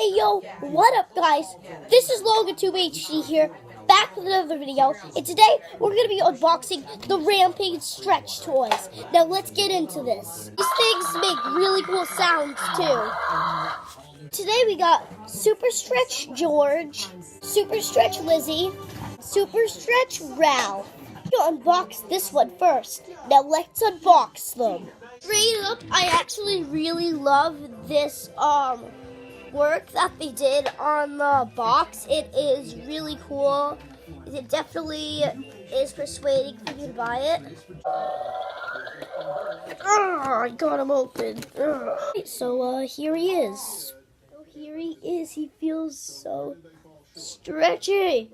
Hey yo, what up guys? This is Logan2HD here, back with another video, and today we're going to be unboxing the Rampage stretch toys. Now let's get into this. These things make really cool sounds too. Today we got Super Stretch George, Super Stretch Lizzie, Super Stretch Ralph. We'll unbox this one first. Now let's unbox them. Straight up, I actually really love this work that they did on the box. It is really cool. It definitely is persuading for you to buy it. I got him open. So here he is. He feels so stretchy.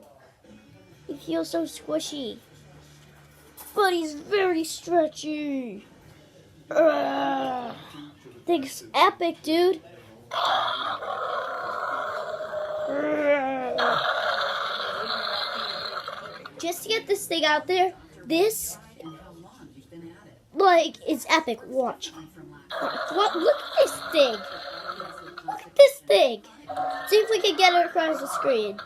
He feels so squishy. But he's very stretchy. Thing's epic, dude. Just to get this thing out there, this, it's epic. Watch. What? Look at this thing. Look at this thing. See if we can get it across the screen.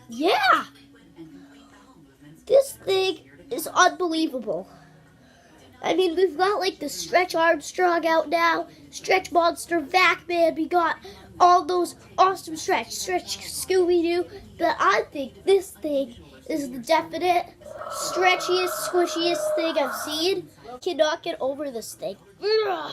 Yeah. This thing is unbelievable. I mean, we've got the Stretch Armstrong out now, Stretch Monster, Vac-Man. We got all those awesome Stretch Scooby-Doo. But I think this thing is the definite stretchiest, squishiest thing I've seen. Cannot get over this thing. Ugh.